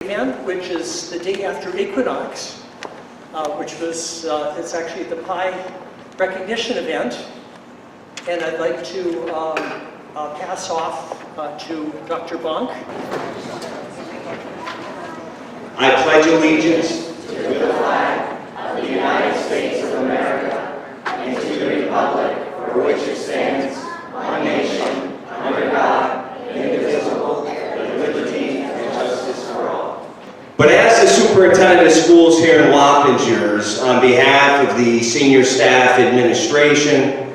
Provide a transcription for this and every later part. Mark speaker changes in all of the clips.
Speaker 1: event, which is the day after Equinox, which was, it's actually the pie recognition event. And I'd like to pass off to Dr. Bonk.
Speaker 2: I pledge allegiance
Speaker 3: to the flag of the United States of America and to the republic for which it stands, one nation, under God, indivisible, with liberty and justice for all.
Speaker 2: But as the superintendent of schools here in Wappingers, on behalf of the senior staff, administration,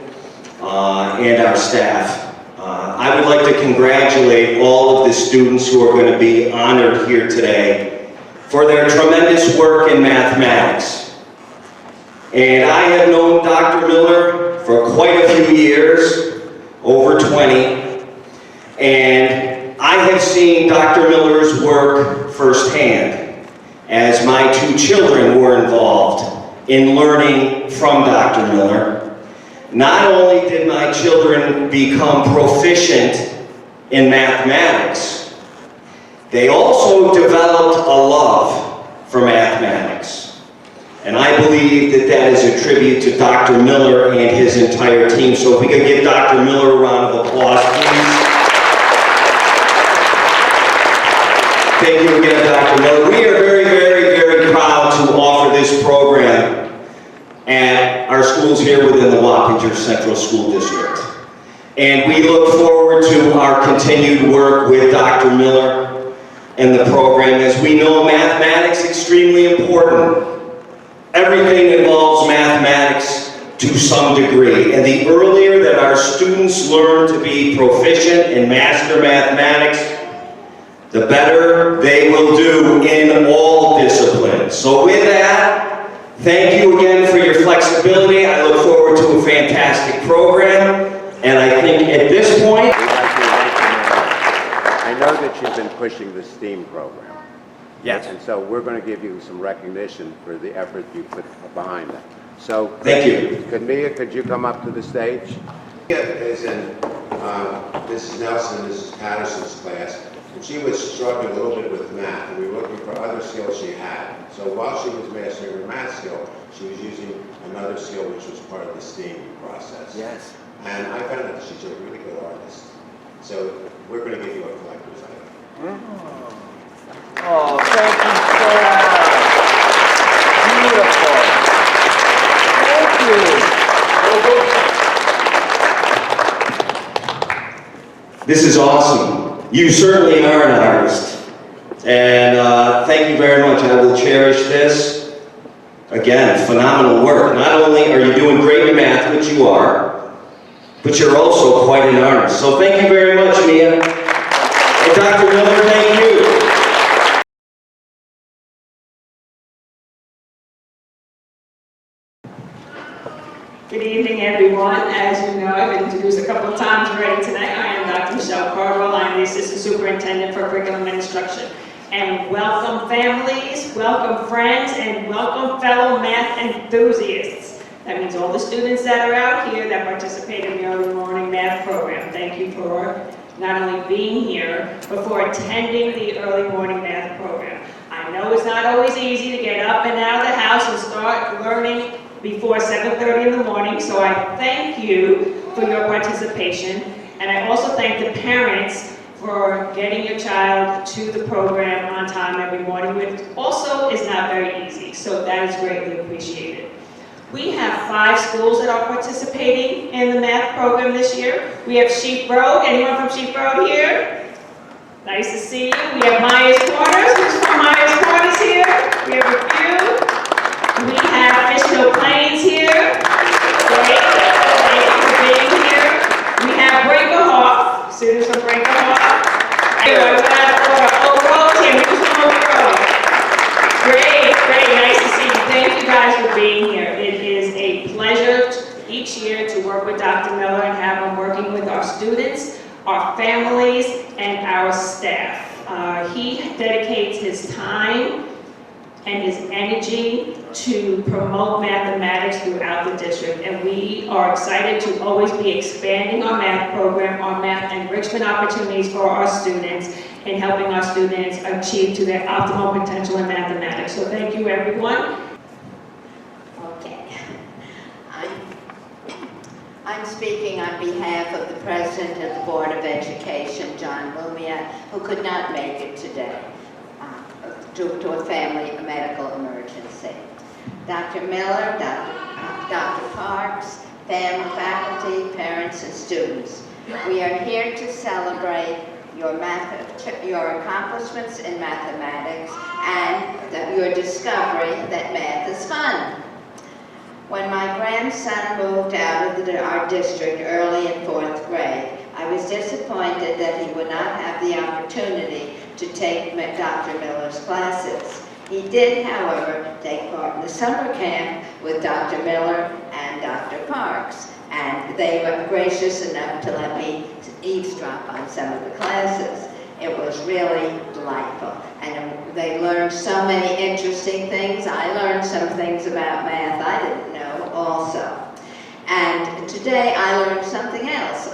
Speaker 2: and our staff, I would like to congratulate all of the students who are going to be honored here today for their tremendous work in mathematics. And I have known Dr. Miller for quite a few years, over 20, and I have seen Dr. Miller's work firsthand as my two children were involved in learning from Dr. Miller. Not only did my children become proficient in mathematics, they also developed a love for mathematics. And I believe that that is a tribute to Dr. Miller and his entire team. So if we could give Dr. Miller a round of applause, please. Thank you again, Dr. Miller. We are very, very, very proud to offer this program at our schools here within the Wappingers Central School District. And we look forward to our continued work with Dr. Miller and the program. As we know, mathematics is extremely important. Everything involves mathematics to some degree. And the earlier that our students learn to be proficient and master mathematics, the better they will do in all disciplines. So with that, thank you again for your flexibility. I look forward to a fantastic program. And I think at this point,
Speaker 4: I know that you've been pushing the STEAM program.
Speaker 2: yes.
Speaker 4: And so we're going to give you some recognition for the effort you put behind that. So
Speaker 2: Thank you.
Speaker 4: Mia, could you come up to the stage?
Speaker 5: Mia is in Mrs. Nelson and Mrs. Patterson's class, and she was struggling a little bit with math, and we were looking for other skills she had. So while she was mastering her math skill, she was using another skill which was part of the STEAM process.
Speaker 2: Yes.
Speaker 5: And I found out that she's a really good artist. So we're going to give you a collector's item.
Speaker 6: Oh, thank you so much. Beautiful. Thank you.
Speaker 2: This is awesome. You certainly are an artist. And thank you very much. I will cherish this. Again, phenomenal work. Not only are you doing great in math, which you are, but you're also quite an artist. So thank you very much, Mia. And Dr. Miller, thank you.
Speaker 7: Good evening, everyone. As you know, I've been introduced a couple of times already tonight. I am Dr. Michelle Cardwell. I'm the Assistant Superintendent for Curriculum and Instruction. And welcome families, welcome friends, and welcome fellow math enthusiasts. That means all the students that are out here that participate in the early morning math program. Thank you for not only being here, but for attending the early morning math program. I know it's not always easy to get up and out of the house and start learning before 7:30 in the morning, so I thank you for your participation, and I also thank the parents for getting your child to the program on time every morning, which also is not very easy, so that is greatly appreciated. We have 5 schools that are participating in the math program this year. We have Sheep Road. Anyone from Sheep Road here? Nice to see you. We have Myers Corners. Who's from Myers Corners here? We have a few. We have Fishkill Plains here. Great. Thank you for being here. We have Brinkerhoff. Students from Brinkerhoff. We have Oak Road here. Who's from Oak Road? Great, great. Nice to see you. Thank you guys for being here. It is a pleasure each year to work with Dr. Miller and have him working with our students, our families, and our staff. He dedicates his time and his energy to promote mathematics throughout the district, and we are excited to always be expanding our math program, our math enrichment opportunities for our students, in helping our students achieve to their optimal potential in mathematics. So thank you, everyone.
Speaker 8: Okay. I'm speaking on behalf of the President of the Board of Education, John Lumia, who could not make it today due to a family medical emergency. Dr. Miller, Dr. Parks, faculty, parents, and students, we are here to celebrate your accomplishments in mathematics and your discovery that math is fun. When my grandson moved out of our district early in 4th grade, I was disappointed that he would not have the opportunity to take Dr. Miller's classes. He did, however, take part in the summer camp with Dr. Miller and Dr. Parks, and they were gracious enough to let me eavesdrop on some of the classes. It was really delightful, and they learned so many interesting things. I learned some things about math I didn't know also. And today I learned something else.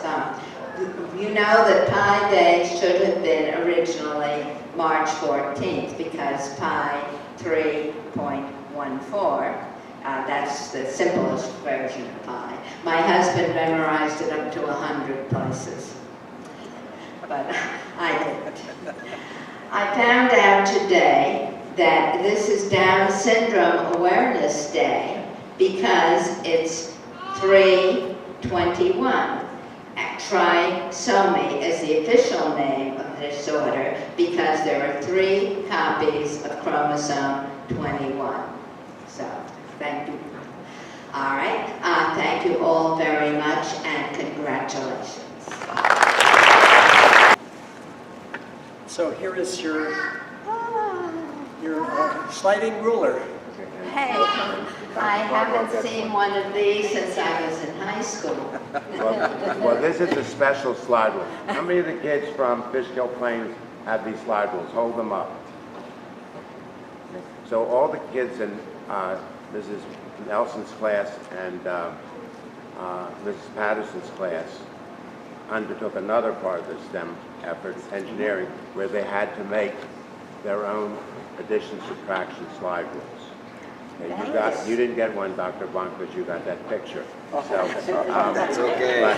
Speaker 8: You know that Pi Day should have been originally March 14th because Pi 3.14, that's the simplest version of Pi. My husband memorized it up to 100 places, but I didn't. I found out today that this is Down Syndrome Awareness Day because it's 3/21. Trisomy is the official name of the disorder because there are 3 copies of chromosome 21. So, thank you. All right, thank you all very much and congratulations.
Speaker 1: So here is your sliding ruler.
Speaker 8: Hey, I haven't seen one of these since I was in high school.
Speaker 4: Well, this is a special slide rule. How many of the kids from Fishkill Plains have these slide rules? Hold them up. So all the kids in Mrs. Nelson's class and Mrs. Patterson's class undertook another part of the STEM effort, engineering, where they had to make their own addition, subtraction slide rules. Okay, you didn't get one, Dr. Blanc, because you got that picture. So,
Speaker 6: That's okay.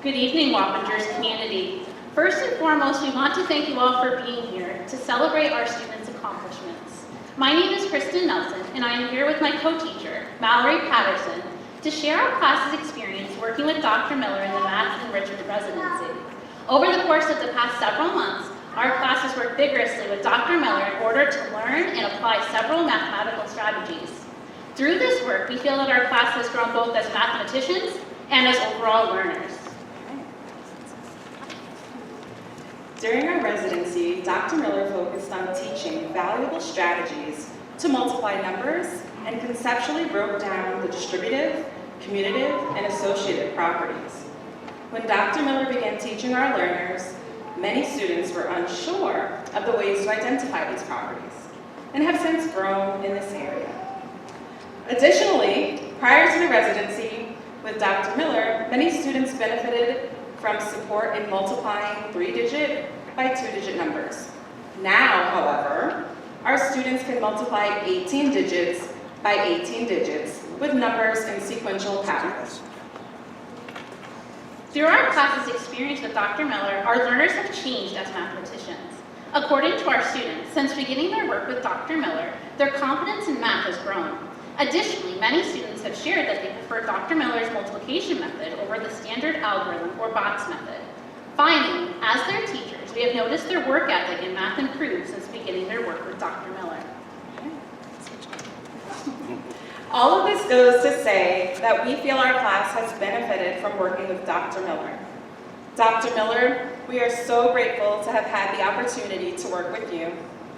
Speaker 9: Good evening, Wappingers community. First and foremost, we want to thank you all for being here to celebrate our students' accomplishments. My name is Kristen Nelson, and I am here with my co-teacher, Mallory Patterson, to share our class's experience working with Dr. Miller in the Math Enrichment Residency. Over the course of the past several months, our class has worked vigorously with Dr. Miller in order to learn and apply several mathematical strategies. Through this work, we feel that our class has grown both as mathematicians and as overall learners.
Speaker 10: During our residency, Dr. Miller focused on teaching valuable strategies to multiply numbers and conceptually broke down the distributive, commutative, and associative properties. When Dr. Miller began teaching our learners, many students were unsure of the ways to identify these properties and have since grown in this area. Additionally, prior to the residency with Dr. Miller, many students benefited from support in multiplying 3-digit by 2-digit numbers. Now, however, our students can multiply 18 digits by 18 digits with numbers in sequential patterns.
Speaker 9: Through our class's experience with Dr. Miller, our learners have changed as mathematicians. According to our students, since beginning their work with Dr. Miller, their confidence in math has grown. Additionally, many students have shared that they prefer Dr. Miller's multiplication method over the standard algorithm or box method. Finally, as their teachers, we have noticed their work ethic in math improved since beginning their work with Dr. Miller.
Speaker 10: All of this goes to say that we feel our class has benefited from working with Dr. Miller. Dr. Miller, we are so grateful to have had the opportunity to work with you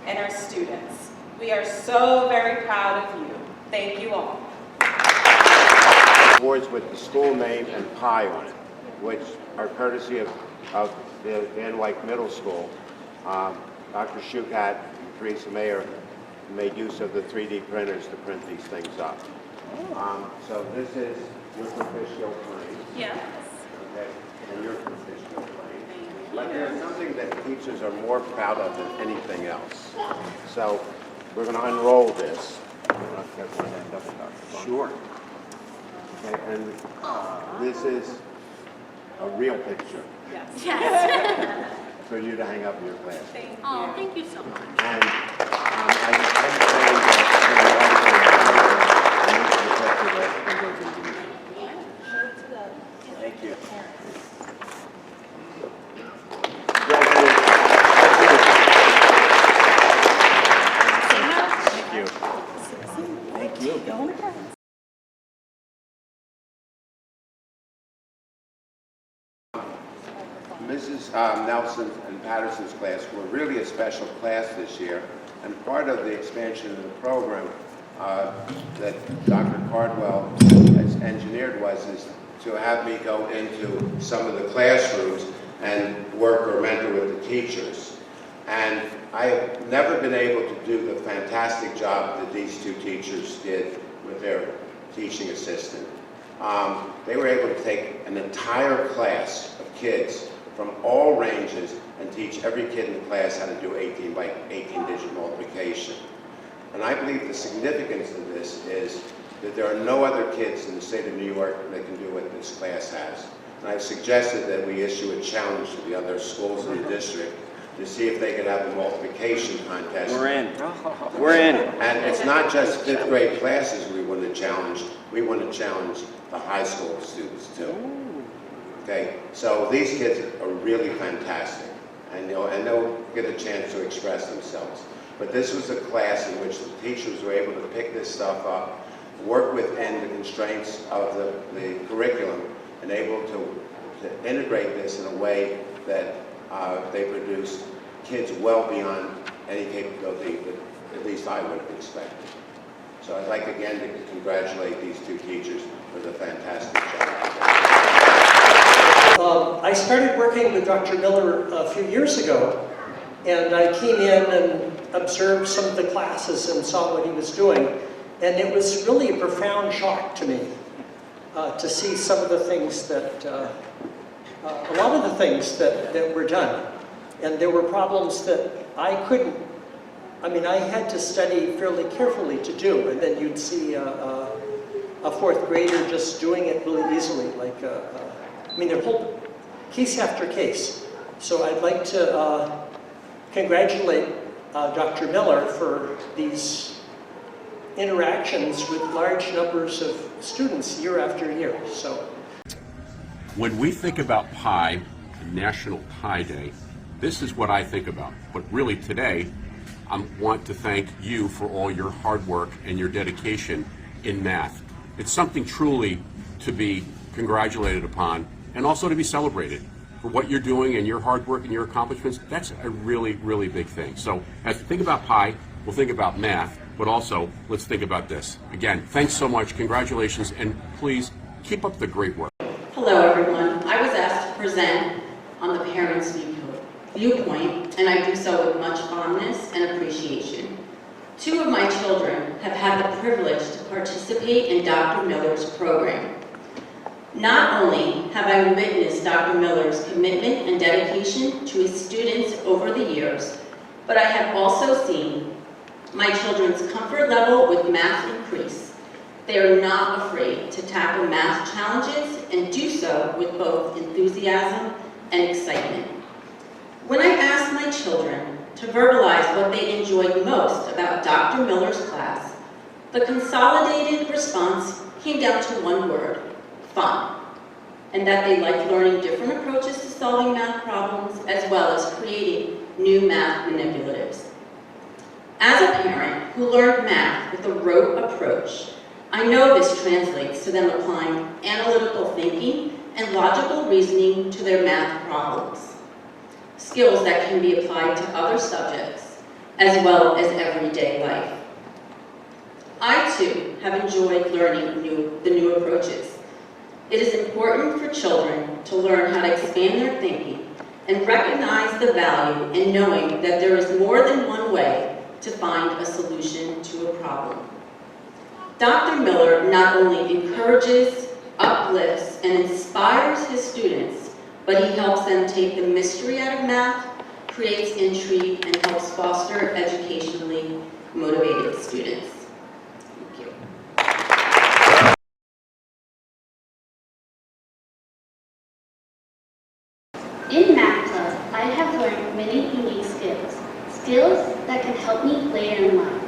Speaker 10: and our students. We are so very proud of you. Thank you all.
Speaker 4: Boards with the school name and Pi on it, which are courtesy of the Van Wyck Middle School. Dr. Shukat and Teresa Mayer made use of the 3D printers to print these things up. So this is your proficiency plane,
Speaker 9: Yes.
Speaker 4: okay, and your proficiency plane. But there's something that teachers are more proud of than anything else. So we're going to unroll this. Sure. Okay, and this is a real picture
Speaker 9: Yes.
Speaker 4: for you to hang up in your class.
Speaker 9: Oh, thank you so much.
Speaker 4: And I just want to say that thank you. Thank you. Thank you. Mrs. Nelson and Patterson's class were really a special class this year, and part of the expansion of the program that Dr. Cardwell has engineered is to have me go into some of the classrooms and work or mentor with the teachers. And I have never been able to do the fantastic job that these two teachers did with their teaching assistant. They were able to take an entire class of kids from all ranges and teach every kid in the class how to do 18 by 18 digit multiplication. And I believe the significance of this is that there are no other kids in the state of New York that can do what this class has. And I've suggested that we issue a challenge to the other schools in the district to see if they could have a multiplication contest.
Speaker 6: We're in. We're in.
Speaker 4: And it's not just fifth grade classes we want to challenge, we want to challenge the high school students too. Okay, so these kids are really fantastic, and and they'll get a chance to express themselves. But this was a class in which the teachers were able to pick this stuff up, work within the constraints of the curriculum, and able to integrate this in a way that they produced kids well beyond any capability that at least I would have expected. So I'd like again to congratulate these two teachers for the fantastic job.
Speaker 1: I started working with Dr. Miller a few years ago, and I came in and observed some of the classes and saw what he was doing. And it was really a profound shock to me to see some of the things that, a lot of the things that were done. And there were problems that I couldn't, I mean, I had to study fairly carefully to do, and then you'd see a fourth grader just doing it really easily, like, I mean, their whole case after case. So I'd like to congratulate Dr. Miller for these interactions with large numbers of students year after year. So,
Speaker 11: when we think about Pi, National Pi Day, this is what I think about. But really today, I want to thank you for all your hard work and your dedication in math. It's something truly to be congratulated upon and also to be celebrated for what you're doing and your hard work and your accomplishments. That's a really, really big thing. So as we think about Pi, we'll think about math, but also let's think about this. Again, thanks so much, congratulations, and please keep up the great work.
Speaker 12: Hello everyone. I was asked to present on the parents' viewpoint, and I do so with much fondness and appreciation. Two of my children have had the privilege to participate in Dr. Miller's program. Not only have I witnessed Dr. Miller's commitment and dedication to his students over the years, but I have also seen my children's comfort level with math increase. They are not afraid to tackle math challenges and do so with both enthusiasm and excitement. When I asked my children to verbalize what they enjoyed most about Dr. Miller's class, the consolidated response came down to one word: fun, and that they liked learning different approaches to solving math problems as well as creating new math manipulatives. As a parent who learned math with a rote approach, I know this translates to them applying analytical thinking and logical reasoning to their math problems, skills that can be applied to other subjects as well as everyday life. I too have enjoyed learning the new approaches. It is important for children to learn how to expand their thinking and recognize the value in knowing that there is more than one way to find a solution to a problem. Dr. Miller not only encourages, uplifts, and inspires his students, but he helps them take the mystery out of math, creates intrigue, and helps foster educationally motivated students. Thank you.
Speaker 9: In Math Club, I have learned many unique skills, skills that can help me later in life.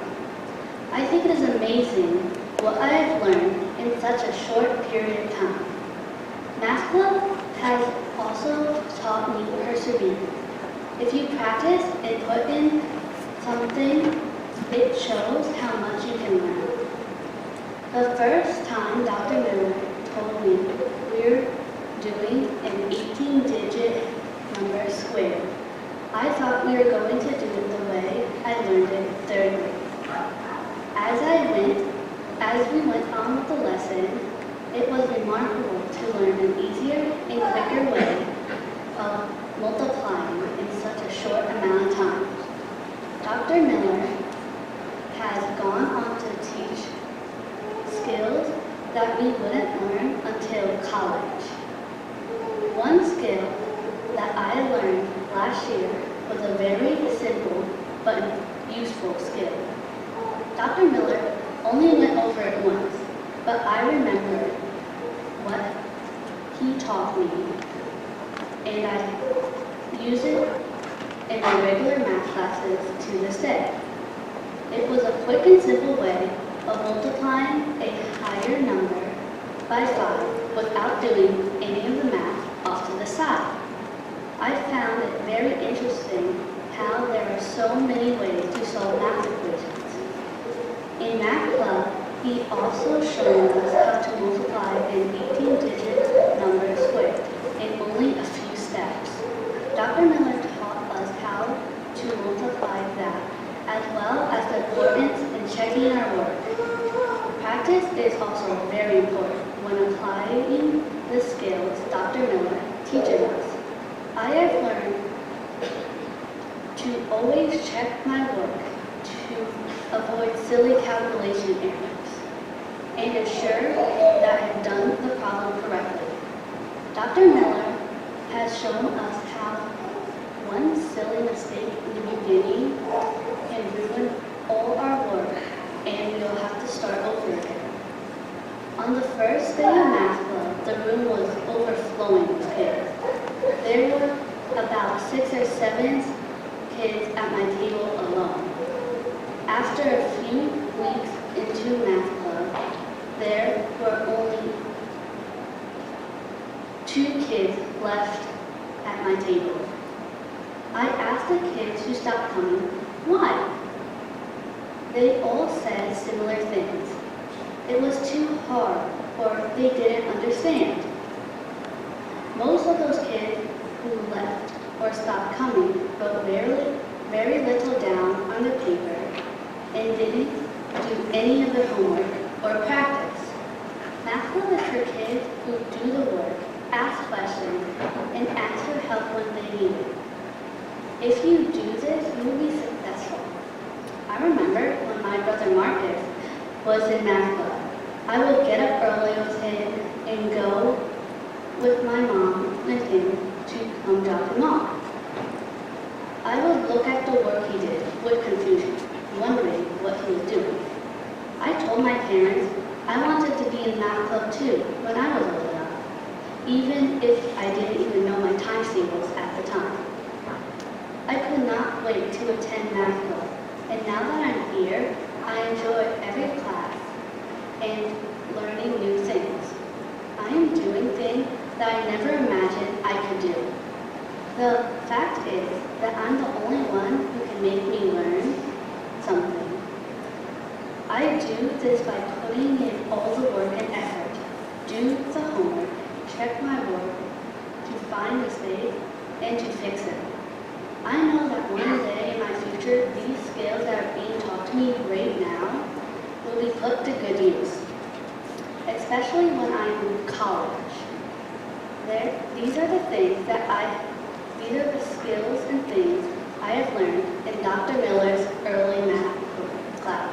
Speaker 9: I think it is amazing what I have learned in such a short period of time. Math Club has also taught me perseverance. If you practice and put in something, it shows how much you can learn. The first time Dr. Miller told me we were doing an 18-digit number squared, I thought we were going to do it the way I learned it in 3rd grade. As we went on with the lesson, it was remarkable to learn an easier and quicker way of multiplying in such a short amount of time. Dr. Miller has gone on to teach skills that we wouldn't learn until college. One skill that I learned last year was a very simple but useful skill. Dr. Miller only went over it once, but I remember what he taught me, and I use it in my regular math classes to this day. It was a quick and simple way of multiplying a higher number by 5 without doing any of the math off to the side. I found it very interesting how there are so many ways to solve math equations. In Math Club, he also showed us how to multiply an 18-digit number squared in only a few steps. Dr. Miller taught us how to multiply that, as well as the importance in checking our work. Practice is also very important when applying the skills Dr. Miller teaches us. I have learned to always check my work to avoid silly calculation errors and ensure that I have done the problem correctly. Dr. Miller has shown us how one silly mistake in the beginning can ruin all our work and we'll have to start over again. On the first day of Math Club, the room was overflowing with kids. There were about 6 or 7 kids at my table alone. After a few weeks into Math Club, there were only 2 kids left at my table. I asked the kids who stopped coming, why? They all said similar things. It was too hard, or they didn't understand. Most of those kids who left or stopped coming wrote very little down on the paper and didn't do any of the homework or practice. Math Club is for kids who do the work, ask questions, and ask for help when they need it. If you do this, you will be successful. I remember when my brother Marcus was in Math Club. I would get up early with him and go with my mom and him to come drop him off. I would look at the work he did with confusion, wondering what he was doing. I told my parents I wanted to be in Math Club too when I was old enough, even if I didn't even know my times tables at the time. I could not wait to attend Math Club, and now that I'm here, I enjoy every class and learning new things. I am doing things that I never imagined I could do. The fact is that I'm the only one who can make me learn something. I do this by putting in all the work and effort, do the homework, check my work, to find mistakes, and to fix it. I know that one day in my future, these skills that are being taught to me right now will be put to good use, especially when I'm in college. These are the skills and things I have learned in Dr. Miller's early math class.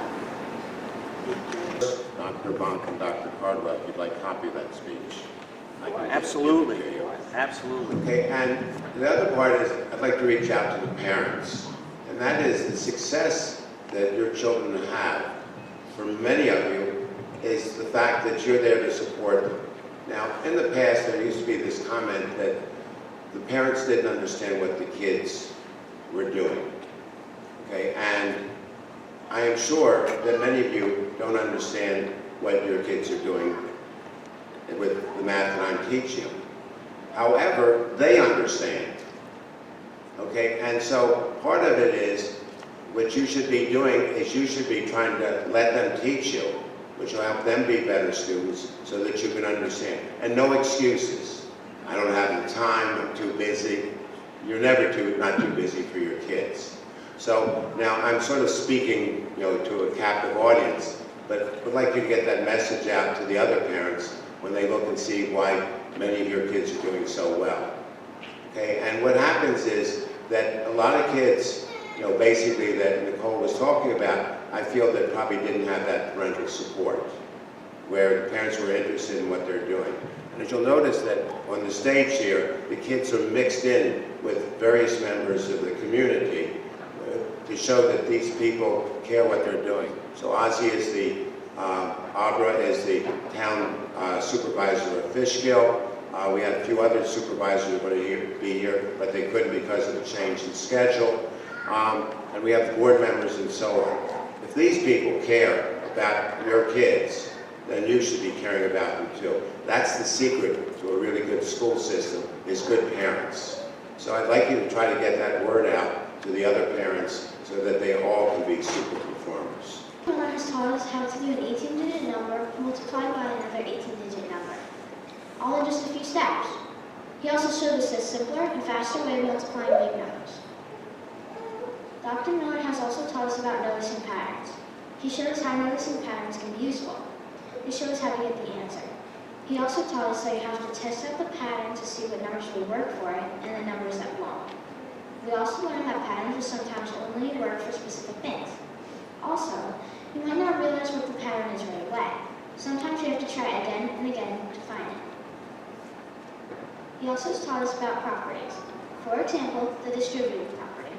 Speaker 4: Dr. Bunk and Dr. Cardwell, if you'd like a copy of that speech. I can
Speaker 6: Absolutely,
Speaker 4: give it to you.
Speaker 6: absolutely.
Speaker 5: Okay, and the other part is, I'd like to reach out to the parents, and that is the success that your children have, for many of you, is the fact that you're there to support them. Now, in the past, there used to be this comment that the parents didn't understand what the kids were doing, okay? And I am sure that many of you don't understand what your kids are doing with the math that I'm teaching them. However, they understand, okay? And so part of it is, what you should be doing is you should be trying to let them teach you, which will help them be better students so that you can understand. And no excuses. I don't have the time, I'm too busy. You're never not too busy for your kids. So now I'm sort of speaking, to a captive audience, but would like you to get that message out to the other parents when they look and see why many of your kids are doing so well. Okay, and what happens is that a lot of kids, basically that Nicole was talking about, I feel that probably didn't have that parental support, where the parents were interested in what they're doing. And as you'll notice that on the stage here, the kids are mixed in with various members of the community to show that these people care what they're doing. So Ozzy is Abra is the town supervisor of Fishkill. We had a few other supervisors who were going to be here, but they couldn't because of the change in schedule. And we have board members and so on. If these people care about your kids, then you should be caring about them too. That's the secret to a really good school system, is good parents. So I'd like you to try to get that word out to the other parents so that they all can be super performers.
Speaker 13: Miller has taught us how to do an 18-digit number multiplied by another 18-digit number, all in just a few steps. He also showed us a simpler and faster way of multiplying big numbers. Dr. Miller has also taught us about noticing patterns. He showed us how noticing patterns can be useful. He showed us how to get the answer. He also taught us that you have to test out the pattern to see what numbers will work for it and the numbers that won't. We also learned that patterns will sometimes only work for specific things. Also, you might not realize what the pattern is right away. Sometimes you have to try again and again to find it. He also taught us about properties. For example, the distributive property.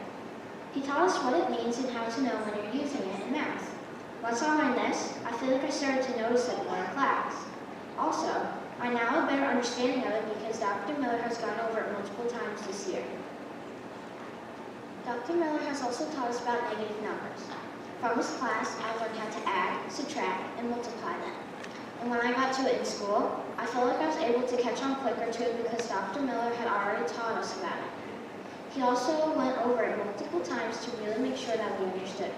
Speaker 13: He taught us what it means and how to know when you're using it in math. Once I learned this, I feel like I started to notice it more in class. Also, I now have a better understanding of it because Dr. Miller has gone over it multiple times this year. Dr. Miller has also taught us about negative numbers. From his class, I learned how to add, subtract, and multiply them. And when I got to it in school, I felt like I was able to catch on quicker to it because Dr. Miller had already taught us about it. He also went over it multiple times to really make sure that we understood it.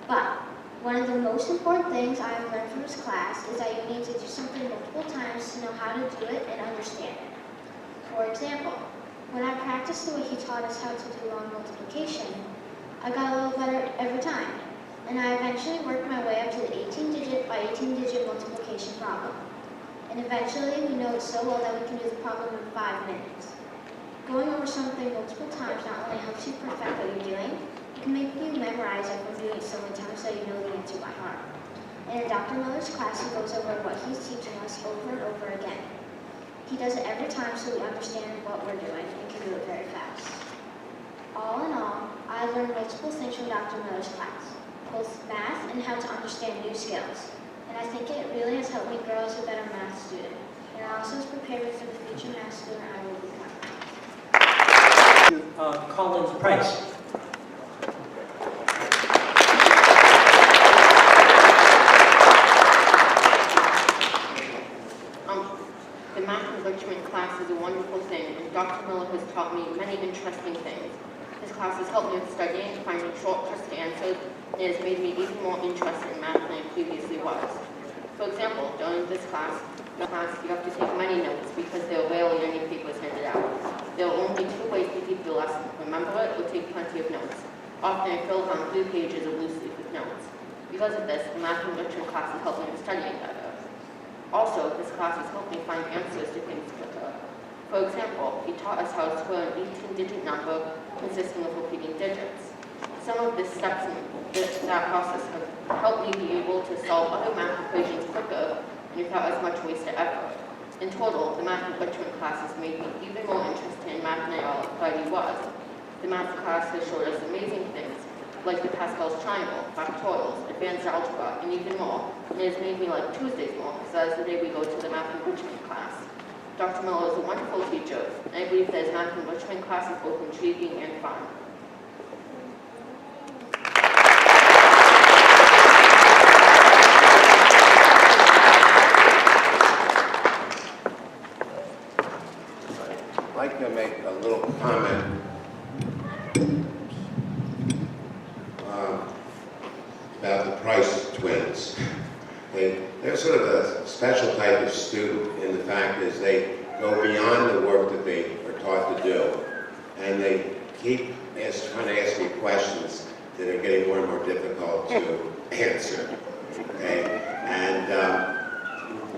Speaker 13: But one of the most important things I have learned from his class is that you need to do something multiple times to know how to do it and understand it. For example, when I practiced the way he taught us how to do long multiplication, I got a little better every time, and I eventually worked my way up to the 18-digit by 18-digit multiplication problem. And eventually, we know it so well that we can do the problem in 5 minutes. Going over something multiple times not only helps you perfect what you're doing, it can make you memorize it from doing it so many times so you know the answer by heart. And in Dr. Miller's class, he goes over what he's teaching us over and over again. He does it every time so we understand what we're doing and can do it very fast. All in all, I learned multiple things from Dr. Miller's class, both math and how to understand new skills. And I think it really has helped me grow as a better math student. And it also has prepared me for the future math student I will become.
Speaker 1: Collins Price.
Speaker 14: The math enrichment class is a wonderful thing, and Dr. Miller has taught me many interesting things. His class has helped me with studying, finding shortcuts to answers, and has made me even more interested in math than I previously was. For example, during this class, you have to take many notes because there are rarely any papers handed out. There are only 2 ways to keep the lesson: remember it or take plenty of notes. Often I fill around 3 pages of loose leaf with notes. Because of this, the math enrichment class has helped me with studying better. Also, this class has helped me find answers to things quicker. For example, he taught us how to square an 18-digit number consisting of repeating digits. Some of the steps in that process have helped me be able to solve other math equations quicker and without as much wasted effort. In total, the math enrichment classes made me even more interested in math than I already was. The math class has showed us amazing things, like the Pascal's triangle, factorials, advanced algebra, and even more. And it has made me like Tuesdays more, because that is the day we go to the math enrichment class. Dr. Miller is a wonderful teacher, and I believe that his math enrichment class is both intriguing and fun.
Speaker 5: I'd like to make a little comment about the Price twins. They're sort of a special type of student in the fact is they go beyond the work that they are taught to do, and they keep trying to ask me questions that are getting more and more difficult to answer. Okay, and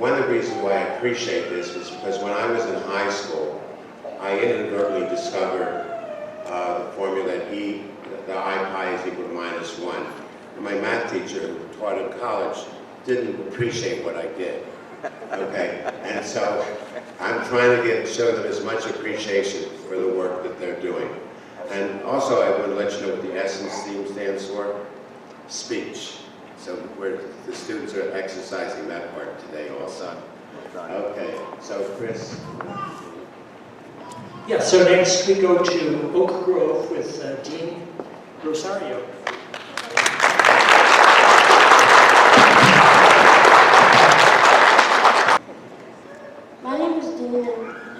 Speaker 5: one of the reasons why I appreciate this was because when I was in high school, I inadvertently discovered the formula E, the I pi is equal to -1. And my math teacher who taught in college didn't appreciate what I did. Okay, and so I'm trying to show them as much appreciation for the work that they're doing. And also I want to let you know what the Essence theme stands for. Speech. So the students are exercising that part today also. Okay, so Chris.
Speaker 1: Yeah, so next we go to Oak Grove with Dean Rosario.
Speaker 15: My name is Dean, and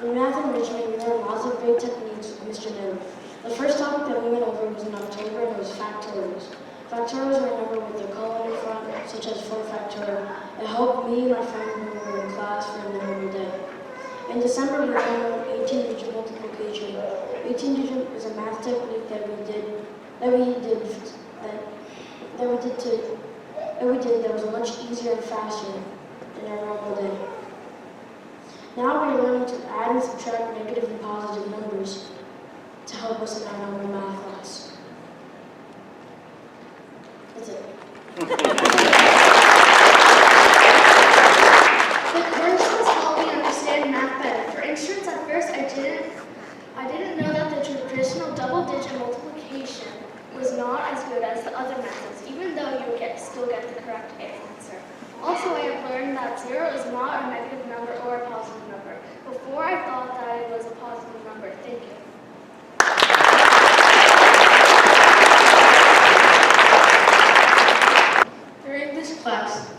Speaker 15: in math enrichment we learned lots of great techniques with Mr. Miller. The first topic that we went over was in October, and it was factorials. Factorials are a number with their color in front, such as 4 factorial. It helped me and my friend when we were in class for a memorable day. In December, we learned 18-digit multiplication. 18-digit is a math technique that we did that was much easier and faster than our normal day. Now we're learning to add and subtract negative and positive numbers to help us in our normal math class. That's it.
Speaker 13: The course has helped me understand math better. For instance, at first I didn't know that the traditional double-digit multiplication was not as good as the other methods, even though you still get the correct answer. Also, I have learned that 0 is not a negative number or a positive number. Before, I thought that it was a positive number. Thank you.
Speaker 15: During this class,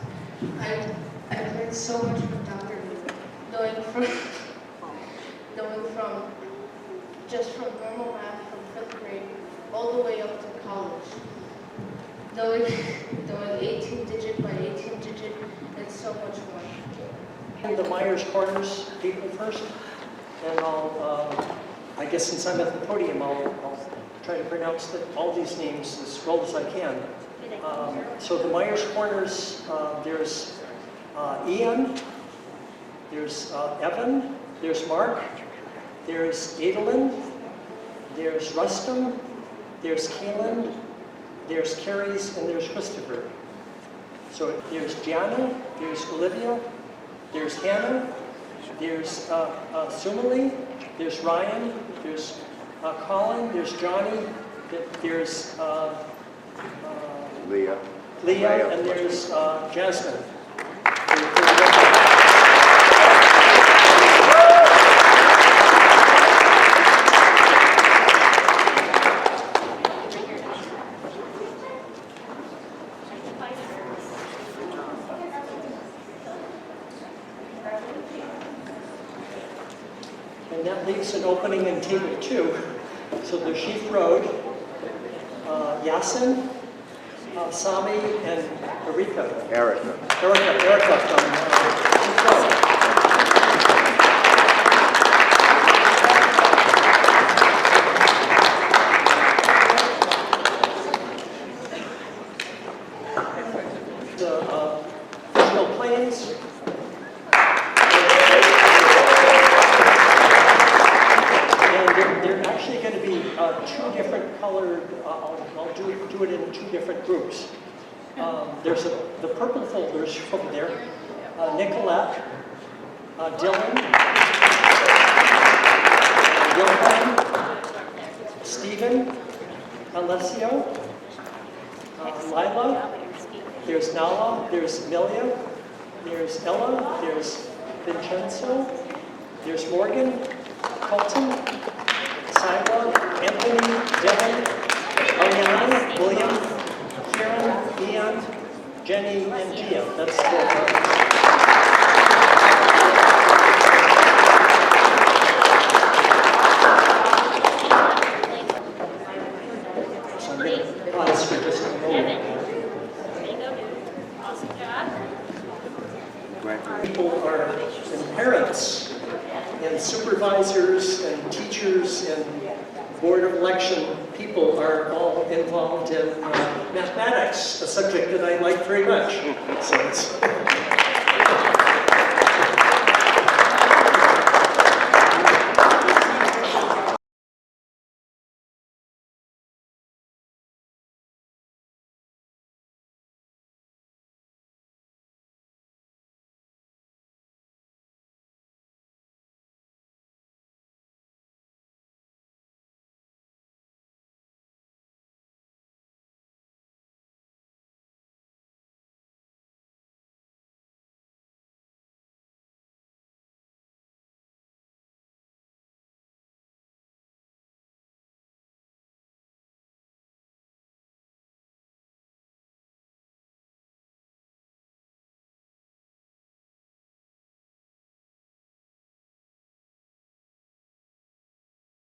Speaker 15: I learned so much from Dr. Miller, knowing from just from normal math from 5th grade all the way up to college. Knowing 18-digit by 18-digit and so much more.
Speaker 1: The Myers Corners people first, and I guess since I'm at the podium, I'll try to pronounce all these names as well as I can. So the Myers Corners, there's Ian, there's Evan, there's Mark, there's Adolin, there's Rustum, there's Kaylin, there's Carries, and there's Christopher. So there's Gianna, there's Olivia, there's Hannah, there's Sumali, there's Ryan, there's Colin, there's Johnny, there's Leah, and there's Jasmine. And that leaves an opening in table 2. So there's Sheaf Road, Yasin, Sami, and Erica from Sheaf Road. The visual planes. They're actually going to be 2 different colored, I'll do it in 2 different groups. There's the purple folders over there. Nicolette, Dylan, Johan, Stephen, Alessio, Lila, there's Nala, there's Amelia, there's Ella, there's Vincenzo, there's Morgan, Colton, Syla, Anthony, Dylan, Ariana, William, Kieran, Ian, Jenny, and Gia. That's the people are, and parents, and supervisors, and teachers, and board of election people are all involved in mathematics, a subject that I like very much. So it's